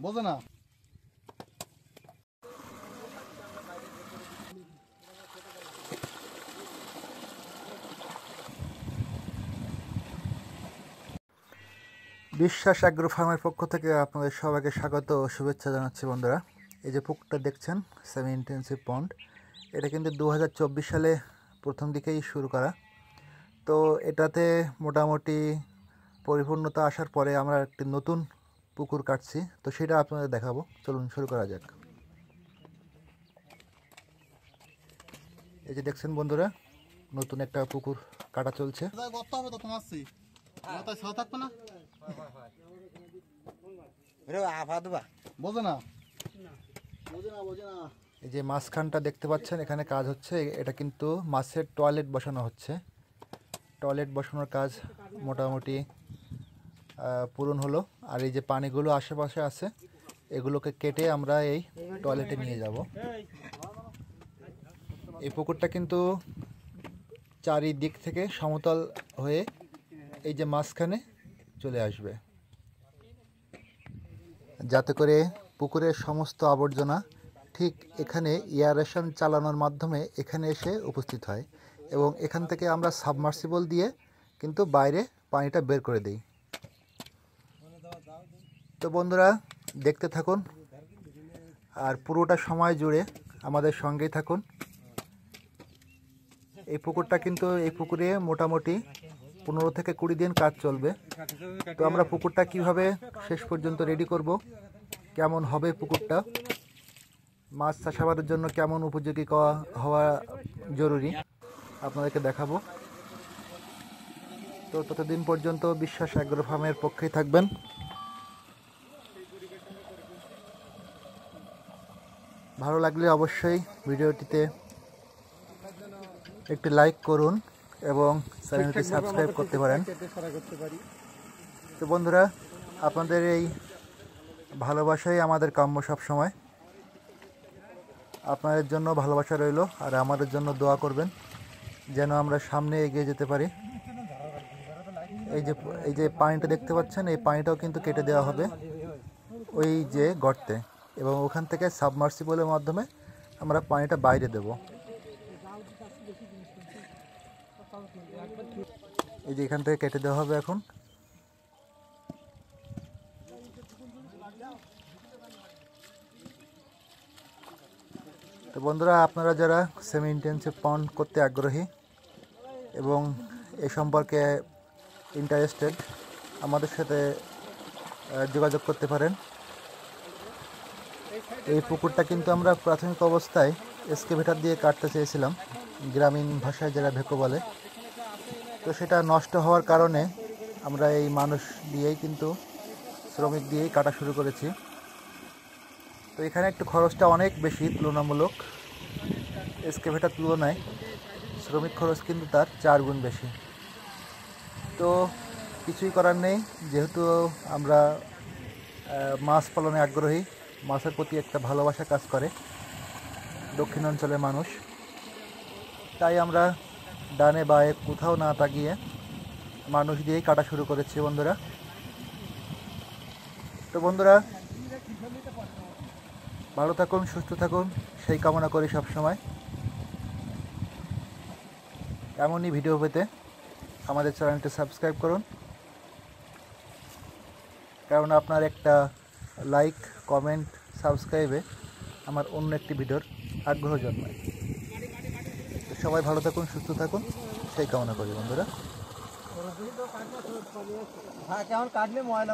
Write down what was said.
বোঝে না। বিশ্বাস অ্যাগ্রো ফার্মের পক্ষ থেকে আপনাদের সবাইকে স্বাগত ও শুভেচ্ছা জানাচ্ছি বন্ধুরা। এই যে পুকুরটা দেখছেন সেমি ইন্টেন্সিভ পন্ড, এটা কিন্তু 2024 সালে প্রথম দিকেই শুরু করা। তো এটাতে মোটামুটি পরিপূর্ণতা আসার পরে আমরা একটি নতুন পুকুর কাটছি, তো সেটা আপনাদের দেখাবো। চলুন শুরু করা যাক। এই যে দেখছেন বন্ধুরা, নতুন একটা পুকুর কাটা চলছে। বোঝে না। এই যে মাঝখানটা দেখতে পাচ্ছেন, এখানে কাজ হচ্ছে। এটা কিন্তু মাছের টয়লেট বসানো হচ্ছে। টয়লেট বসানোর কাজ মোটামুটি পূরণ হলো। আর এই যে পানিগুলো আশেপাশে আছে, এগুলোকে কেটে আমরা এই টয়লেটে নিয়ে যাব। এই পুকুরটা কিন্তু চারিদিক থেকে সমতল হয়ে এই যে মাঝখানে চলে আসবে, যাতে করে পুকুরের সমস্ত আবর্জনা ঠিক এখানে এয়ারেশন চালানোর মাধ্যমে এখানে এসে উপস্থিত হয়, এবং এখান থেকে আমরা সাবমার্সিবল দিয়ে কিন্তু বাইরে পানিটা বের করে দিই। তো বন্ধুরা দেখতে থাকুন, আর পুরোটা সময় জুড়ে আমাদের সঙ্গেই থাকুন। এই পুকুরটা কিন্তু এই পুকুরে মোটামুটি 15 থেকে 20 দিন কাজ চলবে। তো আমরা পুকুরটা কিভাবে শেষ পর্যন্ত রেডি করব, কেমন হবে পুকুরটা, মাছ চাষাবাদের জন্য কেমন উপযোগী হওয়া জরুরি, আপনাদেরকে দেখাবো। তো ততদিন পর্যন্ত বিশ্বাস অ্যাগ্রো ফার্মের পক্ষেই থাকবেন। ভালো লাগলে অবশ্যই ভিডিওটিতে একটি লাইক করুন এবং চ্যানেলটি সাবস্ক্রাইব করতে পারেন। তো বন্ধুরা, আপনাদের এই ভালোবাসাই আমাদের কাম্য সব সময়। আপনাদের জন্য ভালোবাসা রইল, আর আমাদের জন্য দোয়া করবেন যেন আমরা সামনে এগিয়ে যেতে পারি। এই যে পানিটা দেখতে পাচ্ছেন, এই পানিটাও কিন্তু কেটে দেওয়া হবে ওই যে গর্তে, এবং ওখান থেকে সাবমার্সিবলের মাধ্যমে আমরা পানিটা বাইরে দেব। এই যে এখান থেকে কেটে দেওয়া হবে এখন। তো বন্ধুরা, আপনারা যারা সেমি ইন্টেন্সিভ পন্ড করতে আগ্রহী এবং এ সম্পর্কে ইন্টারেস্টেড, আমাদের সাথে যোগাযোগ করতে পারেন। এই পুকুরটা কিন্তু আমরা প্রাথমিক অবস্থায় এক্সকেভেটর দিয়ে কাটতে চেয়েছিলাম, গ্রামীণ ভাষায় যারা ভেকো বলে। তো সেটা নষ্ট হওয়ার কারণে আমরা এই মানুষ দিয়েই কিন্তু শ্রমিক দিয়েই কাটা শুরু করেছি। তো এখানে একটু খরচটা অনেক বেশি তুলনামূলক, এক্সকেভেটর তুলনায় শ্রমিক খরচ কিন্তু তার 4 গুণ বেশি। তো কিছুই করার নেই, যেহেতু আমরা মাছ পালনে আগ্রহী, মাছের প্রতি একটা ভালোবাসা কাজ করে দক্ষিণ অঞ্চলের মানুষ, তাই আমরা ডানে বায়ে কোথাও না তাকিয়ে মানুষ দিয়েই কাটা শুরু করেছি বন্ধুরা। তো বন্ধুরা, ভালো থাকুন, সুস্থ থাকুন, সেই কামনা করি সবসময়। এমনই ভিডিও পেতে আমাদের চ্যানেলটি সাবস্ক্রাইব করুন, কারণ আপনার একটা লাইক, কমেন্ট, সাবস্ক্রাইবে আমার অন্য একটি ভিডিওর আগ্রহ জন্মায়। তো সবাই ভালো থাকুন, সুস্থ থাকুন, সেই কামনা করি বন্ধুরা। কেমন কাটলে ময়লা